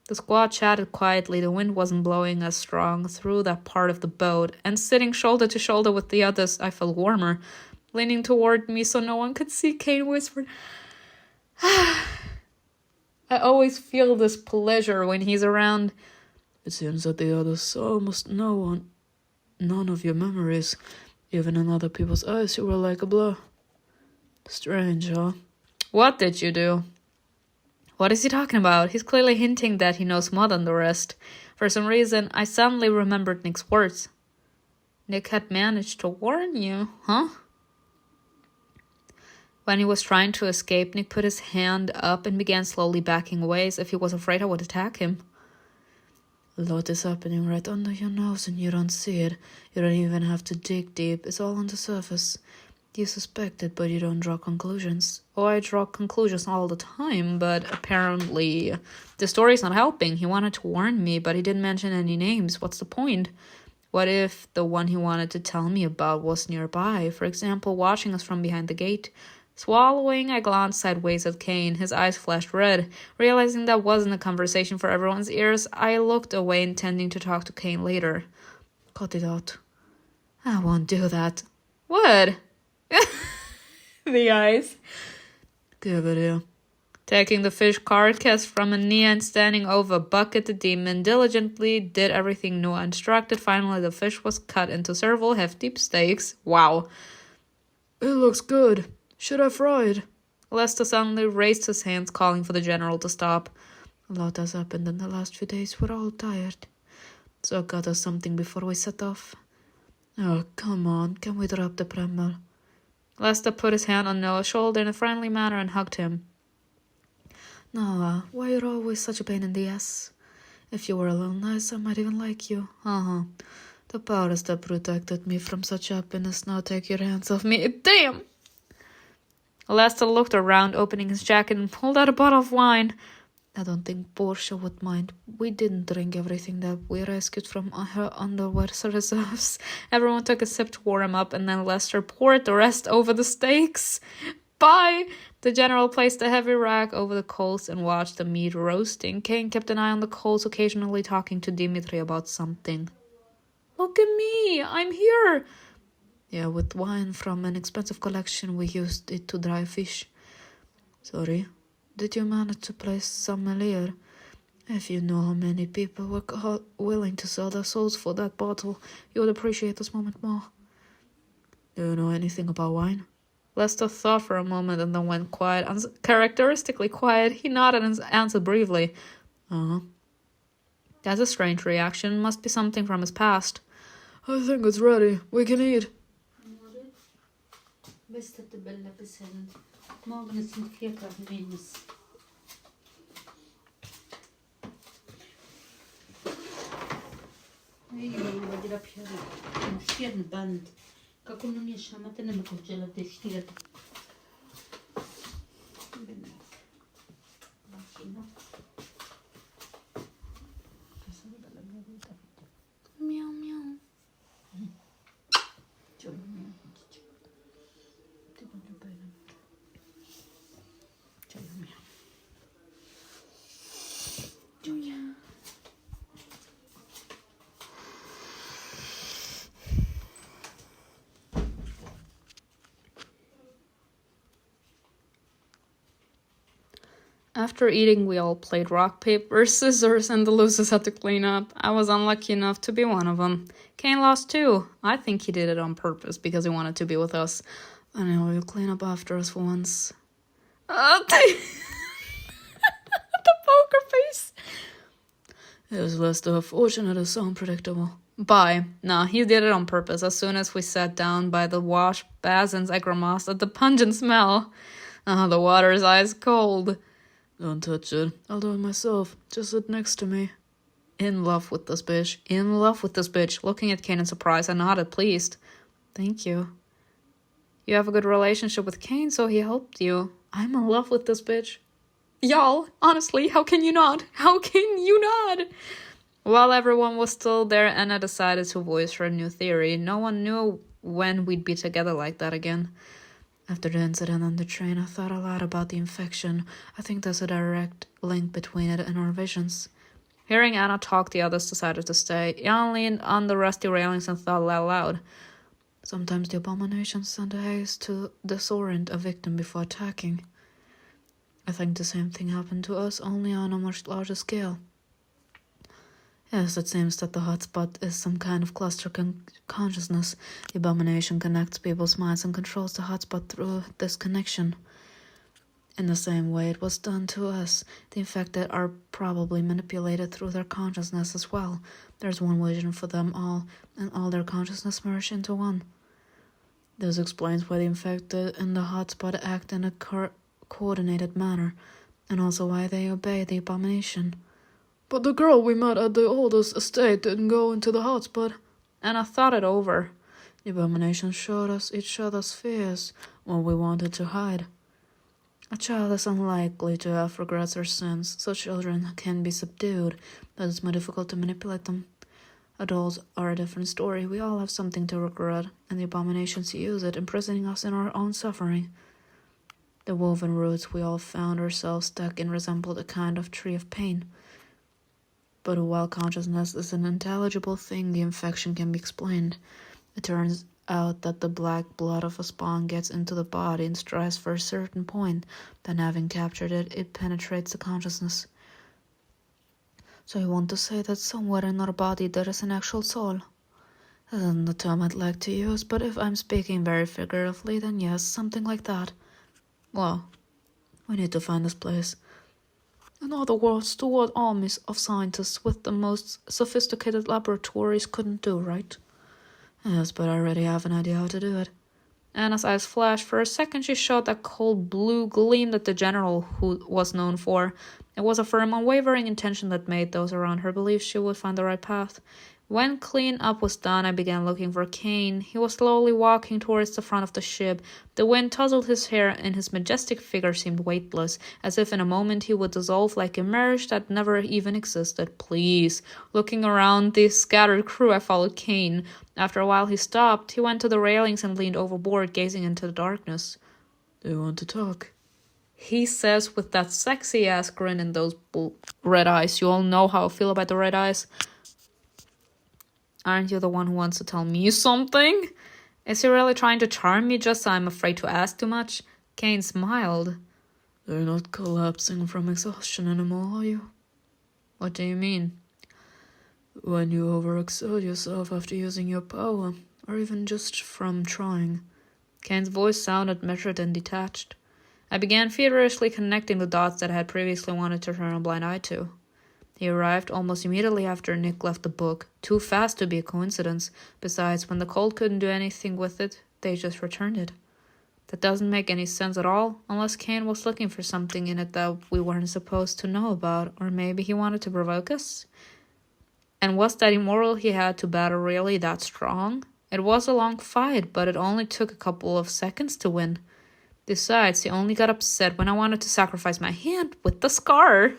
The squad chatted quietly. The wind wasn't blowing as strong through that part of the boat, and sitting shoulder to shoulder with the others, I felt warmer. Leaning toward me so no one could see, CAIN whispered, I always feel this pleasure when he's around. It seems that the others saw almost none of your memories. Even in other people's eyes, you were like a blur. Strange, huh? What did you do? What is he talking about? He's clearly hinting that he knows more than the rest. For some reason, I suddenly remembered Nick's words. Nick had managed to warn you, huh? When he was trying to escape, Nick put his hand up and began slowly backing away as if he was afraid I would attack him. A lot is happening right under your nose and you don't see it. You don't even have to dig deep. It's all on the surface. You suspect it, but you don't draw conclusions. Oh, I draw conclusions all the time, but apparently the story's not helping. He wanted to warn me, but he didn't mention any names. What's the point? What if the one he wanted to tell me about was nearby, for example, watching us from behind the gate? Swallowing, I glanced sideways at CAIN. His eyes flashed red. Realizing that wasn't a conversation for everyone's ears, I looked away, intending to talk to CAIN later. Cut it out. I won't do that. What? The eyes. Give it here. Taking the fish carcass from a knee and standing over a bucket, the demon diligently did everything Noah instructed. Finally, the fish was cut into several hefty steaks. Wow. It looks good. Should I fry it? Lester suddenly raised his hands, calling for the general to stop. A lot has happened in the last few days. We're all tired. So got us something before we set off. Oh, come on. Can we drop the primer? Lester put his hand on Noah's shoulder in a friendly manner and hugged him. Noah, why you're always such a pain in the ass? If you were a little nice, I might even like you. The powers that protected me from such happiness now take your hands off me. Damn! Lester looked around, opening his jacket, and pulled out a bottle of wine. I don't think Portia would mind. We didn't drink everything that we rescued from her underwear reserves. Everyone took a sip to warm up, and then Lester poured the rest over the steaks. Bye! The general placed a heavy rag over the coals and watched the meat roasting. CAIN kept an eye on the coals, occasionally talking to Dimitri about something. Look at me! I'm here! Yeah, with wine from an expensive collection, we used it to dry fish. Sorry, did you manage to place sommelier? If you know how many people were willing to sell their souls for that bottle, you would appreciate this moment more. Do you know anything about wine? Lester thought for a moment and then went quiet, uncharacteristically quiet. He nodded and answered briefly. That's a strange reaction. Must be something from his past. I think it's ready. We can eat. Как он мне шамата не мокочела те штират. Мяу, мяу. After eating, we all played rock, paper, scissors, and the losers had to clean up. I was unlucky enough to be one of them. CAIN lost too. I think he did it on purpose because he wanted to be with us. I know, you'll clean up after us for once. The poker face. It was Lester. Fortunate is so unpredictable. Bye. Nah, he did it on purpose. As soon as we sat down by the wash basins, I grimaced at the pungent smell. The water's ice cold. Don't touch it. I'll do it myself. Just sit next to me. In love with this bitch. In love with this bitch. Looking at CAIN in surprise, I nodded, pleased. Thank you. You have a good relationship with CAIN, so he helped you. I'm in love with this bitch. Y'all, honestly, how can you not? How can you not? While everyone was still there, Anna decided to voice her new theory. No one knew when we'd be together like that again. After the incident on the train, I thought a lot about the infection. I think there's a direct link between it and our visions. Hearing Anna talk, the others decided to stay. Jan leaned on the rusty railings and thought aloud. Sometimes the abominations send the haze to disorient a victim before attacking. I think the same thing happened to us, only on a much larger scale. Yes, it seems that the hotspot is some kind of cluster consciousness. The abomination connects people's minds and controls the hotspot through this connection. In the same way it was done to us, the infected are probably manipulated through their consciousness as well. There's one vision for them all, and all their consciousness merge into one. This explains why the infected in the hotspot act in a coordinated manner, and also why they obey the abomination. But the girl we met at the oldest estate didn't go into the hotspot. And I thought it over. The abomination showed us each other's fears, what we wanted to hide. A child is unlikely to have regrets or sins, so children can be subdued, but it's more difficult to manipulate them. Adults are a different story. We all have something to regret, and the abominations use it, imprisoning us in our own suffering. The woven roots we all found ourselves stuck in resembled a kind of tree of pain. But while consciousness is an intelligible thing, the infection can be explained. It turns out that the black blood of a spawn gets into the body and strives for a certain point. Then, having captured it, it penetrates the consciousness. So you want to say that somewhere in our body there is an actual soul? That isn't the term I'd like to use, but if I'm speaking very figuratively, then yes, something like that. Well, we need to find this place. In other words, do what armies of scientists with the most sophisticated laboratories couldn't do, right? Yes, but I already have an idea how to do it. Anna's eyes flashed. For a second she showed that cold blue gleam that the general who was known for. It was a firm, unwavering intention that made those around her believe she would find the right path. When clean up was done, I began looking for CAIN. He was slowly walking towards the front of the ship. The wind tousled his hair, and his majestic figure seemed weightless, as if in a moment he would dissolve like a mirage that never even existed. Please. Looking around the scattered crew, I followed CAIN. After a while he stopped. He went to the railings and leaned overboard, gazing into the darkness. Do you want to talk? He says with that sexy-ass grin and those red eyes. You all know how I feel about the red eyes. Aren't you the one who wants to tell me something? Is he really trying to charm me just so I'm afraid to ask too much? CAIN smiled. You're not collapsing from exhaustion anymore, are you? What do you mean? When you overexert yourself after using your power, or even just from trying. CAIN's voice sounded measured and detached. I began feverishly connecting the dots that I had previously wanted to turn a blind eye to. He arrived almost immediately after Nick left the book, too fast to be a coincidence. Besides, when the cold couldn't do anything with it, they just returned it. That doesn't make any sense at all, unless CAIN was looking for something in it that we weren't supposed to know about, or maybe he wanted to provoke us? And was that immoral he had to battle really that strong? It was a long fight, but it only took a couple of seconds to win. Besides, he only got upset when I wanted to sacrifice my hand with the scar.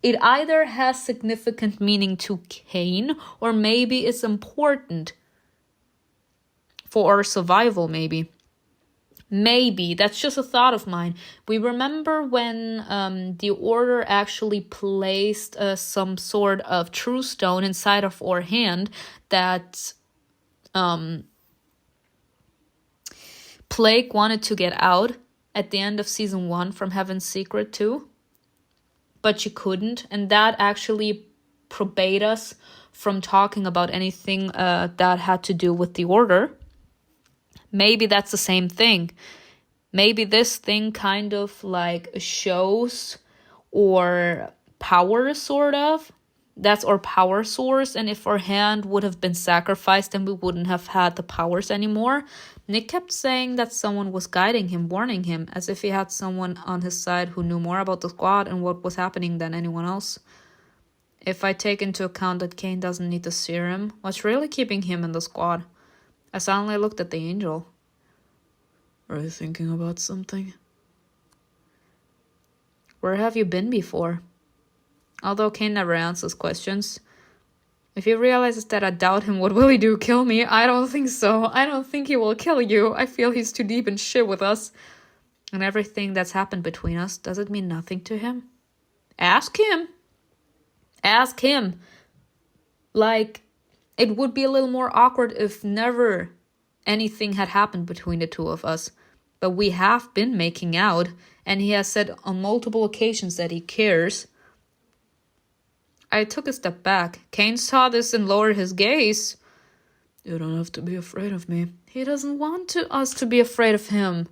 It either has significant meaning to CAIN, or maybe it's important for our survival, maybe. Maybe. That's just a thought of mine. We remember when the Order actually placed some sort of true stone inside of our hand that Plague wanted to get out at the end of season 1 from Heaven's Secret too. But she couldn't, and that actually forbade us from talking about anything that had to do with the Order. Maybe that's the same thing. Maybe this thing kind of like shows or power, sort of. That's our power source, and if our hand would have been sacrificed, then we wouldn't have had the powers anymore. Nick kept saying that someone was guiding him, warning him, as if he had someone on his side who knew more about the squad and what was happening than anyone else. If I take into account that CAIN doesn't need the serum, what's really keeping him in the squad? I suddenly looked at the angel. Are you thinking about something? Where have you been before? Although CAIN never answers questions. If he realizes that I doubt him, what will he do? Kill me? I don't think so. I don't think he will kill you. I feel he's too deep in shit with us. And everything that's happened between us, does it mean nothing to him? Ask him. Ask him. Like, it would be a little more awkward if never anything had happened between the two of us. But we have been making out, and he has said on multiple occasions that he cares. I took a step back. CAIN saw this and lowered his gaze. You don't have to be afraid of me. He doesn't want us to be afraid of him.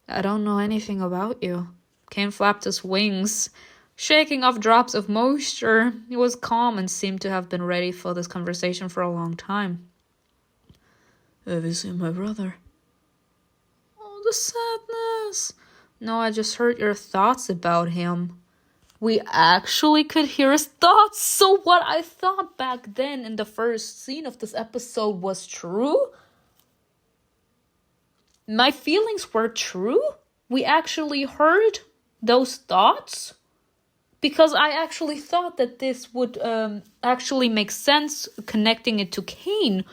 I don't know anything about you. CAIN flapped his wings, shaking off drops of moisture. He was calm and seemed to have been ready for this conversation for a long time. Have you seen my brother? Oh, the sadness. No, I just heard your thoughts about him. We actually could hear his thoughts. So what I thought back then in the first scene of this episode was true? My feelings were true? We actually heard those thoughts? Because I actually thought that this would actually make sense, connecting it to CAIN.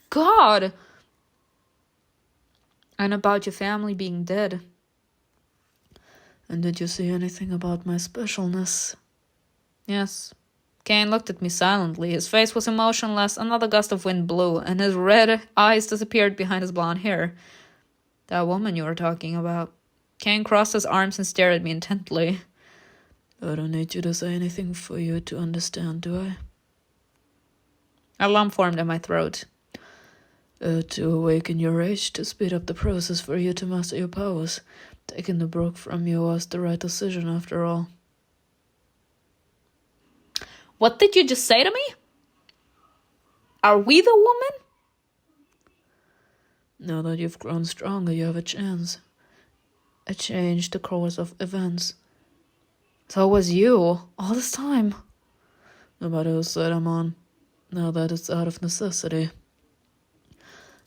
God. And about your family being dead. And did you see anything about my specialness? Yes. CAIN looked at me silently. His face was emotionless. Another gust of wind blew, and his red eyes disappeared behind his blonde hair. That woman you were talking about. CAIN crossed his arms and stared at me intently. I don't need you to say anything for you to understand, do I? A lump formed in my throat. To awaken your rage, to speed up the process for you to master your powers. Taking the brook from you was the right decision after all. What did you just say to me? Are we the woman? Now that you've grown stronger, you have a chance. I changed the course of events. So was you, all this time. No matter whose side I'm on, now that it's out of necessity.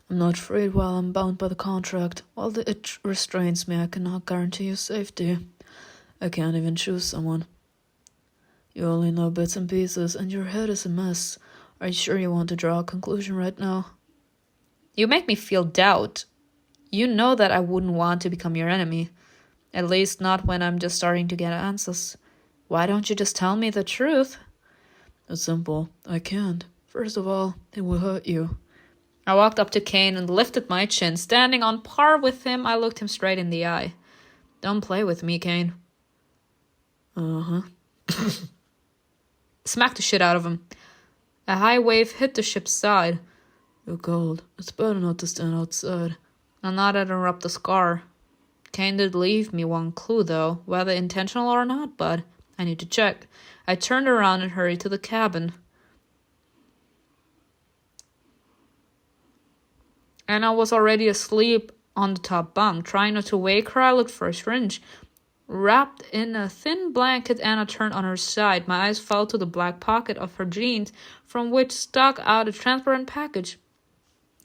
I'm not freed while I'm bound by the contract. While it restrains me, I cannot guarantee your safety. I can't even choose someone. You only know bits and pieces, and your head is a mess. Are you sure you want to draw a conclusion right now? You make me feel doubt. You know that I wouldn't want to become your enemy. At least not when I'm just starting to get answers. Why don't you just tell me the truth? It's simple. I can't. First of all, it will hurt you. I walked up to CAIN and lifted my chin. Standing on par with him, I looked him straight in the eye. Don't play with me, CAIN. Uh-huh. Smacked the shit out of him. A high wave hit the ship's side. You're cold. It's better not to stand outside. I nodded and rubbed the scar. CAIN did leave me one clue, though, whether intentional or not, but I need to check. I turned around and hurried to the cabin. Anna was already asleep on the top bunk. Trying not to wake her, I looked for a syringe. Wrapped in a thin blanket, Anna turned on her side. My eyes fell to the black pocket of her jeans, from which stuck out a transparent package.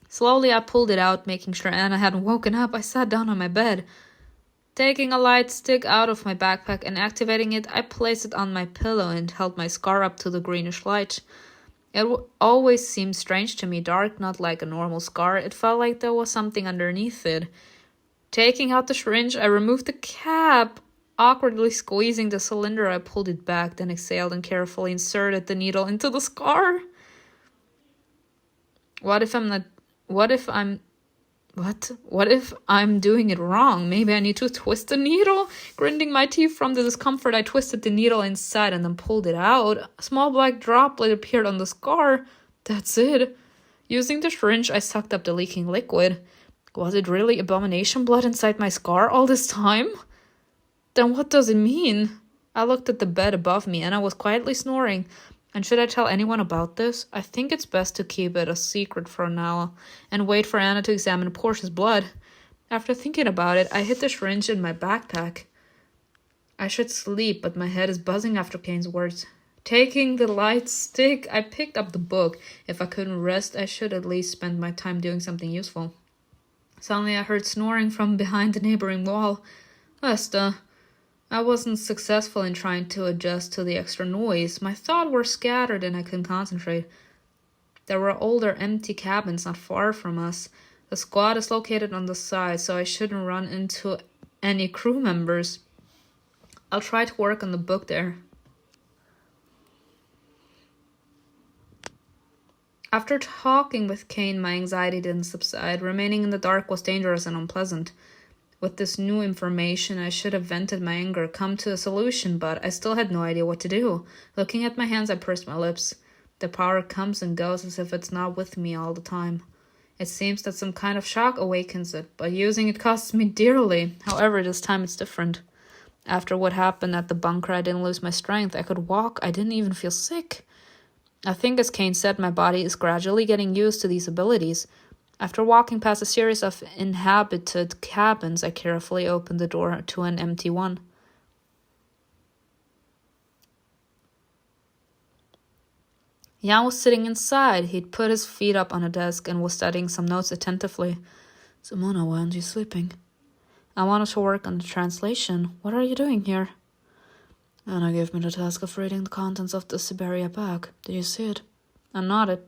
Slowly, I pulled it out, making sure Anna hadn't woken up. I sat down on my bed. Taking a light stick out of my backpack and activating it, I placed it on my pillow and held my scar up to the greenish light. It always seemed strange to me, dark, not like a normal scar. It felt like there was something underneath it. Taking out the syringe, I removed the cap. Awkwardly squeezing the cylinder, I pulled it back, then exhaled and carefully inserted the needle into the scar. What if I'm doing it wrong? Maybe I need to twist the needle? Grinding my teeth from the discomfort, I twisted the needle inside and then pulled it out. A small black droplet appeared on the scar. That's it. Using the syringe, I sucked up the leaking liquid. Was it really abomination blood inside my scar all this time? Then what does it mean? I looked at the bed above me and I was quietly snoring. And should I tell anyone about this? I think it's best to keep it a secret for now and wait for Anna to examine Portia's blood. After thinking about it, I hid the syringe in my backpack. I should sleep, but my head is buzzing after CAIN's words. Taking the light stick, I picked up the book. If I couldn't rest, I should at least spend my time doing something useful. Suddenly I heard snoring from behind the neighboring wall. Vesta. I wasn't successful in trying to adjust to the extra noise. My thoughts were scattered and I couldn't concentrate. There were older, empty cabins not far from us. The squad is located on the side, so I shouldn't run into any crew members. I'll try to work on the book there. After talking with CAIN, my anxiety didn't subside. Remaining in the dark was dangerous and unpleasant. With this new information, I should have vented my anger, come to a solution, but I still had no idea what to do. Looking at my hands, I pursed my lips. The power comes and goes as if it's not with me all the time. It seems that some kind of shock awakens it, but using it costs me dearly. However, this time it's different. After what happened at the bunker, I didn't lose my strength. I could walk. I didn't even feel sick. I think, as CAIN said, my body is gradually getting used to these abilities. After walking past a series of inhabited cabins, I carefully opened the door to an empty one. Jan was sitting inside. He'd put his feet up on a desk and was studying some notes attentively. Simona, why aren't you sleeping? I wanted to work on the translation. What are you doing here? Anna gave me the task of reading the contents of the Siberia bag. Did you see it? I nodded.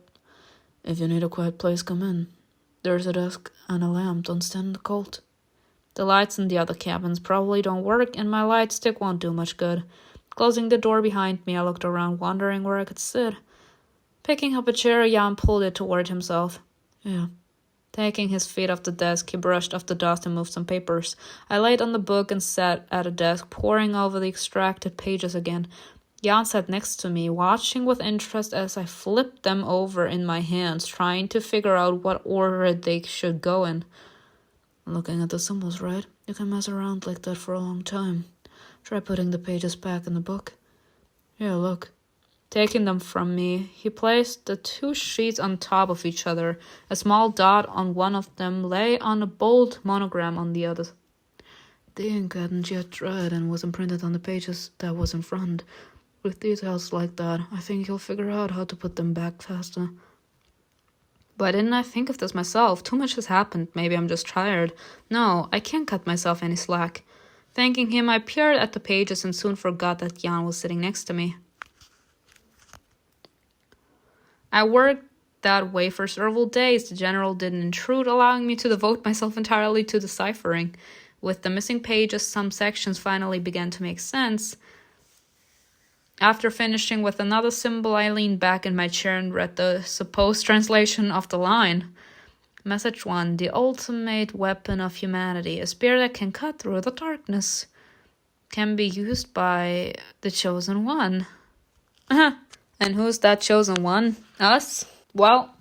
If you need a quiet place, come in. There's a desk and a lamp. Don't stand in the cold. The lights in the other cabins probably don't work, and my light stick won't do much good. Closing the door behind me, I looked around, wondering where I could sit. Picking up a chair, Jan pulled it toward himself. Yeah. Taking his feet off the desk, he brushed off the dust and moved some papers. I laid on the book and sat at a desk, poring over the extracted pages again. Jan sat next to me, watching with interest as I flipped them over in my hands, trying to figure out what order they should go in. Looking at the symbols, right? You can mess around like that for a long time. Try putting the pages back in the book. Here, look. Taking them from me, he placed the two sheets on top of each other. A small dot on one of them lay on a bold monogram on the other. The ink hadn't yet dried and was imprinted on the pages that was in front. With details like that, I think you'll figure out how to put them back faster. Why didn't I think of this myself? Too much has happened. Maybe I'm just tired. No, I can't cut myself any slack. Thanking him, I peered at the pages and soon forgot that Jan was sitting next to me. I worked that way for several days. The general didn't intrude, allowing me to devote myself entirely to deciphering. With the missing pages, some sections finally began to make sense. After finishing with another symbol, I leaned back in my chair and read the supposed translation of the line. Message 1. The ultimate weapon of humanity. A spear that can cut through the darkness. Can be used by the chosen one. And who's that chosen one? Us? Well,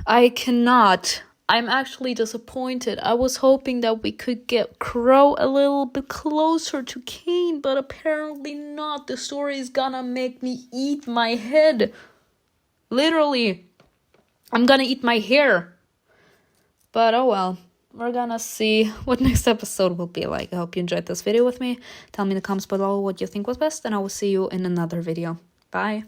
I cannot. I'm actually disappointed. I was hoping that we could get Crow a little bit closer to CAIN, but apparently not. The story is gonna make me eat my head. Literally. I'm gonna eat my hair. But oh well. We're gonna see what next episode will be like. I hope you enjoyed this video with me. Tell me in the comments below what you think was best, and I will see you in another video. Bye.